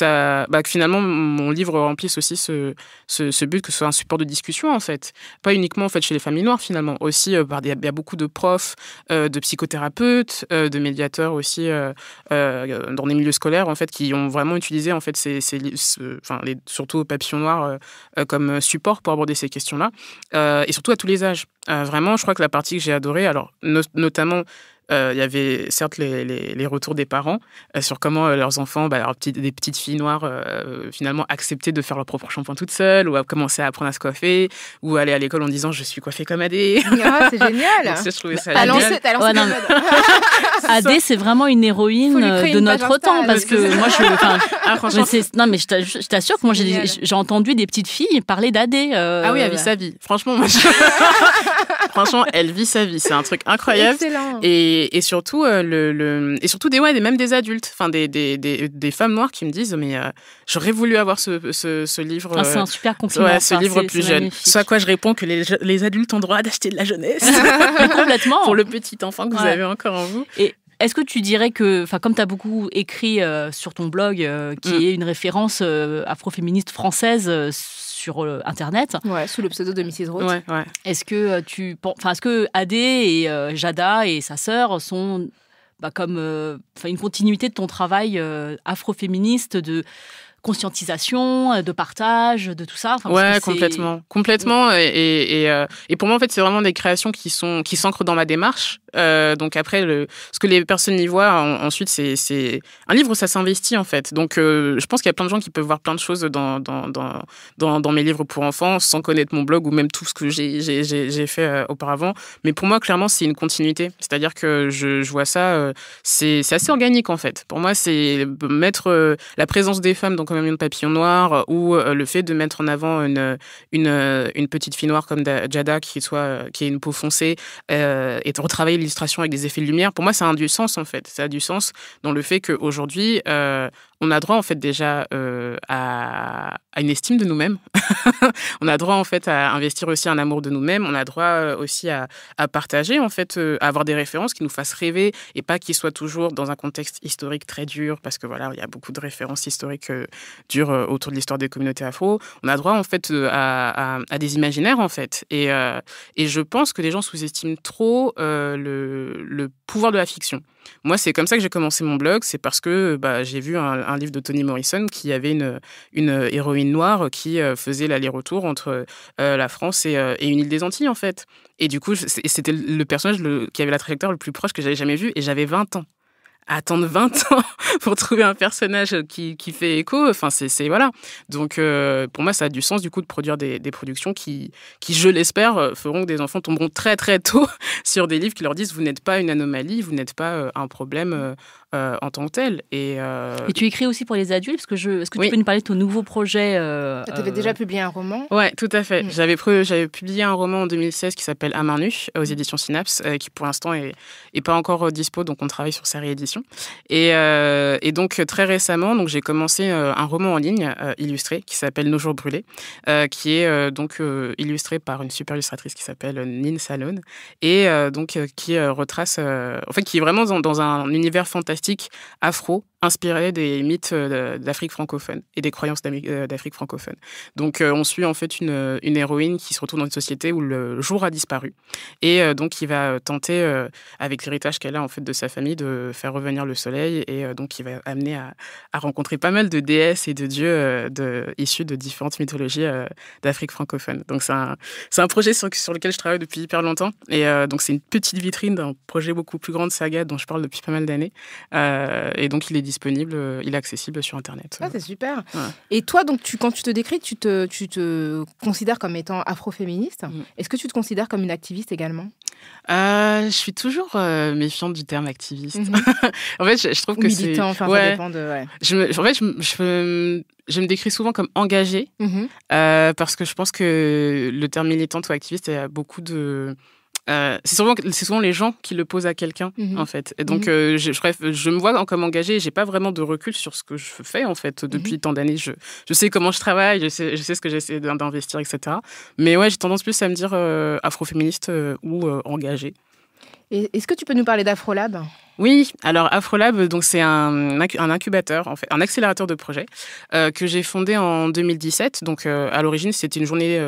finalement mon livre remplisse aussi ce but, que ce soit un support de discussion, en fait. Pas uniquement en fait chez les familles noires, finalement. Aussi, il y a beaucoup de profs, de psychothérapeutes, de médiateurs aussi dans des milieux scolaires, en fait, qui ont vraiment utilisé en fait surtout Papillon Noir comme support pour aborder ces questions-là, et surtout à tous les âges. Vraiment, je crois que la partie que j'ai adorée, alors notamment il y avait certes les retours des parents sur comment leurs enfants, des petites filles noires, finalement acceptaient de faire leur propre shampoing toutes seules, ou commencer à apprendre à se coiffer, ou aller à l'école en disant je suis coiffée comme Adé. Ah, c'est génial. Donc, ça, je trouvais ça T'as génial. lancé Adé, c'est vraiment une héroïne de notre temps, parce que moi, franchement, je t'assure que moi, j'ai entendu des petites filles parler d'Adé. Ah oui, elle vit sa vie. Franchement, franchement, elle vit sa vie. C'est un truc incroyable. Excellent. Et surtout, et surtout même des adultes, enfin des femmes noires qui me disent mais j'aurais voulu avoir ce livre. Ah, c'est un super compliment. Ouais, ce livre plus jeune. Ce à quoi je réponds que les adultes ont droit d'acheter de la jeunesse. Mais complètement. Pour le petit enfant que vous avez encore en vous. Et est-ce que tu dirais que, comme tu as beaucoup écrit sur ton blog, qui est une référence afroféministe française sur Internet. Ouais, sous le pseudo de Mrs. Roth. Ouais. Est-ce que Adé et Jada et sa sœur sont comme une continuité de ton travail afroféministe de conscientisation, de partage, de tout ça. Ouais, complètement. Et pour moi, en fait, c'est vraiment des créations qui s'ancrent dans ma démarche. Donc après, ce que les personnes y voient ensuite, c'est un livre, ça s'investit en fait. Donc je pense qu'il y a plein de gens qui peuvent voir plein de choses dans mes livres pour enfants sans connaître mon blog ou même tout ce que j'ai fait auparavant. Mais pour moi, clairement, c'est une continuité. C'est-à-dire que je vois ça, c'est assez organique en fait. Pour moi, c'est mettre la présence des femmes dans Comme un million de papillons noirs ou le fait de mettre en avant une petite fille noire comme Jada qui ait une peau foncée et de retravailler l'illustration avec des effets de lumière. Pour moi, ça a du sens en fait. Ça a du sens dans le fait qu'aujourd'hui, on a droit en fait déjà à une estime de nous-mêmes. On a droit en fait à investir aussi un amour de nous-mêmes. On a droit aussi à partager en fait, à avoir des références qui nous fassent rêver et pas qu'ils soient toujours dans un contexte historique très dur parce que voilà, il y a beaucoup de références historiques dures autour de l'histoire des communautés afro. On a droit en fait à des imaginaires en fait. Et je pense que les gens sous-estiment trop le pouvoir de la fiction. Moi, c'est comme ça que j'ai commencé mon blog. C'est parce que j'ai vu un livre de Toni Morrison qui avait une héroïne noire qui faisait l'aller-retour entre la France et une île des Antilles, en fait. Et du coup, c'était le personnage qui avait la trajectoire le plus proche que j'avais jamais vu. Et j'avais 20 ans. Attendre 20 ans pour trouver un personnage qui fait écho, enfin c'est voilà. Donc pour moi ça a du sens du coup de produire des productions qui je l'espère feront que des enfants tomberont très très tôt sur des livres qui leur disent vous n'êtes pas une anomalie, vous n'êtes pas un problème en tant que tel. Et tu écris aussi pour les adultes, parce que est-ce que tu peux nous parler de ton nouveau projet Tu avais déjà publié un roman? Ouais, tout à fait. J'avais publié un roman en 2016 qui s'appelle À main nue aux éditions Synapse, qui pour l'instant est pas encore dispo, donc on travaille sur sa réédition. Et donc très récemment, donc j'ai commencé un roman en ligne illustré qui s'appelle Nos jours brûlés, qui est donc illustré par une super illustratrice qui s'appelle Nin Salone et donc qui retrace, en fait, qui est vraiment dans un univers fantastique afro, inspiré des mythes d'Afrique francophone et des croyances d'Afrique francophone. Donc on suit en fait une héroïne qui se retrouve dans une société où le jour a disparu et donc qui va tenter avec l'héritage qu'elle a en fait de sa famille de faire revenir le soleil et donc qui va amener à rencontrer pas mal de déesses et de dieux issus de différentes mythologies d'Afrique francophone. Donc c'est un projet sur lequel je travaille depuis hyper longtemps et donc c'est une petite vitrine d'un projet beaucoup plus grand de saga dont je parle depuis pas mal d'années et donc il est disponible, il est accessible sur Internet. Ah, c'est super. Ouais. Et toi, donc, quand tu te décris, tu te considères comme étant afroféministe. Est-ce que tu te considères comme une activiste également? Je suis toujours méfiante du terme activiste. En fait, je trouve que militant, c'est... enfin, ça dépend de... Ouais. Je me décris souvent comme engagée parce que je pense que le terme militante ou activiste, il y a beaucoup de... c'est souvent les gens qui le posent à quelqu'un en fait et donc je me vois comme engagée, j'ai pas vraiment de recul sur ce que je fais en fait depuis tant d'années. Je sais comment je travaille, je sais ce que j'essaie d'investir, etc. Mais ouais, j'ai tendance plus à me dire afroféministe ou engagée. Et est-ce que tu peux nous parler d'Afrolab? Oui, alors Afrolab, donc c'est un incubateur, en fait, un accélérateur de projets que j'ai fondé en 2017. Donc à l'origine, c'était une journée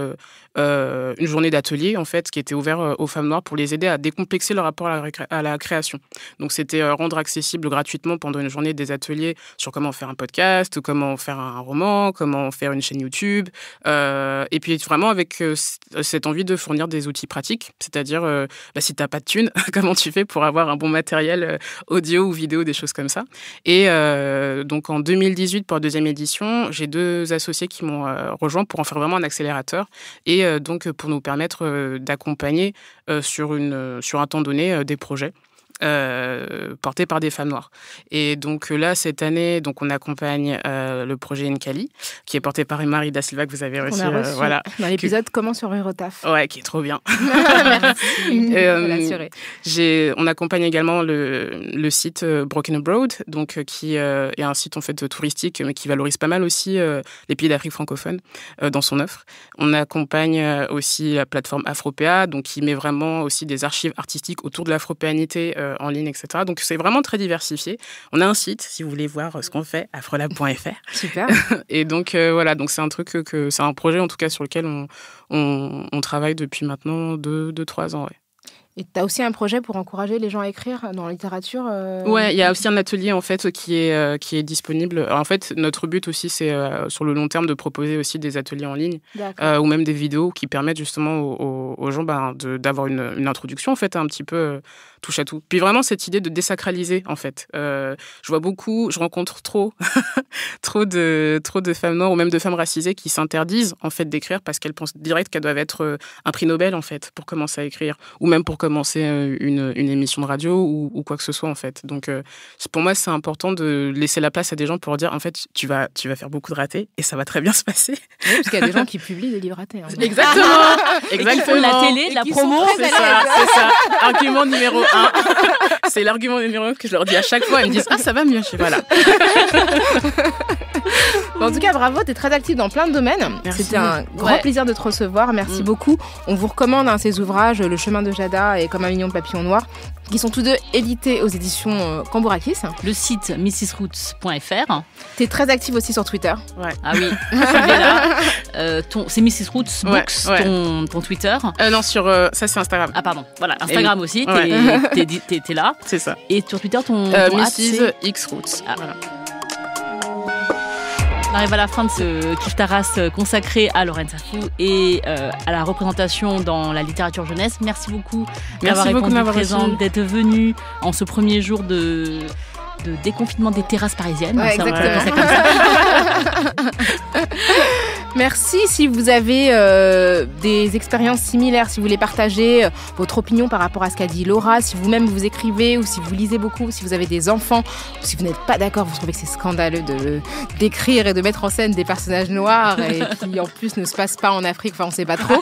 d'atelier en fait qui était ouverte aux femmes noires pour les aider à décomplexer leur rapport à la création. Donc c'était rendre accessible gratuitement pendant une journée des ateliers sur comment faire un podcast, comment faire un roman, comment faire une chaîne YouTube, et puis vraiment avec cette envie de fournir des outils pratiques, c'est-à-dire si t'as pas de thunes, comment tu fais pour avoir un bon matériel audio ou vidéo, des choses comme ça. Et donc en 2018, pour la deuxième édition, j'ai 2 associés qui m'ont rejoint pour en faire vraiment un accélérateur et donc pour nous permettre d'accompagner sur un temps donné des projets portés par des femmes noires. Et donc là, cette année, donc on accompagne le projet Nkali, qui est porté par Marie Da Silva, que vous avez reçu. Voilà. Dans l'épisode Comment survivre au taf. Ouais, qui est trop bien. Merci. On accompagne également le site Broken Abroad, donc qui est un site en fait touristique, mais qui valorise pas mal aussi les pays d'Afrique francophone dans son offre. On accompagne aussi la plateforme Afropéa, donc qui met vraiment aussi des archives artistiques autour de l'afropéanité en ligne, etc. Donc, c'est vraiment très diversifié. On a un site, si vous voulez voir ce qu'on fait, afrolab.fr. Super. Et donc, voilà, donc c'est un truc c'est un projet, en tout cas, sur lequel on travaille depuis maintenant 2-3 ans, ouais. Et tu as aussi un projet pour encourager les gens à écrire dans la littérature Ouais, il y a aussi un atelier en fait qui est disponible. Alors, en fait, notre but aussi, c'est sur le long terme de proposer aussi des ateliers en ligne ou même des vidéos qui permettent justement aux gens d'avoir une introduction en fait un petit peu touche à tout. Puis vraiment cette idée de désacraliser en fait. Je rencontre trop de femmes noires ou même de femmes racisées qui s'interdisent en fait d'écrire parce qu'elles pensent direct qu'elles doivent être un prix Nobel en fait pour commencer à écrire ou même pour commencer une émission de radio ou quoi que ce soit en fait. Donc pour moi c'est important de laisser la place à des gens pour dire en fait tu vas faire beaucoup de ratés et ça va très bien se passer. Oui, parce qu'il y a des gens qui publient des livres ratés. Hein. Exactement. Et qui font de la télé, de la promo. C'est ça. Argument numéro 1. C'est l'argument numéro 1 que je leur dis à chaque fois. Ils me disent ah ça va mieux. Voilà. Bon, en tout cas bravo, t'es très active dans plein de domaines. Merci. C'était un grand plaisir de te recevoir. Merci beaucoup. On vous recommande ces ouvrages Le chemin de Jada et Comme un million de papillons noirs, qui sont tous deux édités aux éditions Cambourakis. Le site mrsroots.fr. T'es très active aussi sur Twitter. Ouais. Ah oui, suivez-la. C'est Mrs. Roots Books, ton Twitter. Non, sur ça c'est Instagram. Ah pardon, voilà, Instagram aussi, t'es là. C'est ça. Et sur Twitter, ton Mrs. X Roots. Ah. Voilà. On arrive à la fin de ce Kiffe ta race consacré à Lorraine Safou et à la représentation dans la littérature jeunesse. Merci beaucoup d'avoir répondu présente, d'être venue en ce premier jour de déconfinement des terrasses parisiennes. Ouais, exactement. Ça comme ça. Merci. Si vous avez des expériences similaires, si vous voulez partager votre opinion par rapport à ce qu'a dit Laura, si vous-même vous écrivez ou si vous lisez beaucoup, si vous avez des enfants, ou si vous n'êtes pas d'accord, vous trouvez que c'est scandaleux d'écrire et de mettre en scène des personnages noirs et qui en plus ne se passent pas en Afrique, enfin on ne sait pas trop,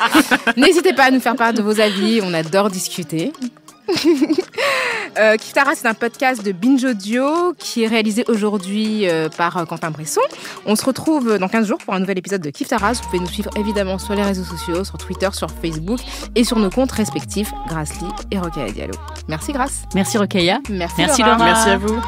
n'hésitez pas à nous faire part de vos avis, on adore discuter. Kiffe ta race, c'est un podcast de Binge Audio qui est réalisé aujourd'hui par Quentin Bresson. On se retrouve dans 15 jours pour un nouvel épisode de Kiffe ta race. Vous pouvez nous suivre évidemment sur les réseaux sociaux, sur Twitter, sur Facebook et sur nos comptes respectifs Gracely et Rokhaya Diallo. Merci Grace. Merci Rokhaya. Merci Laura. Merci à vous.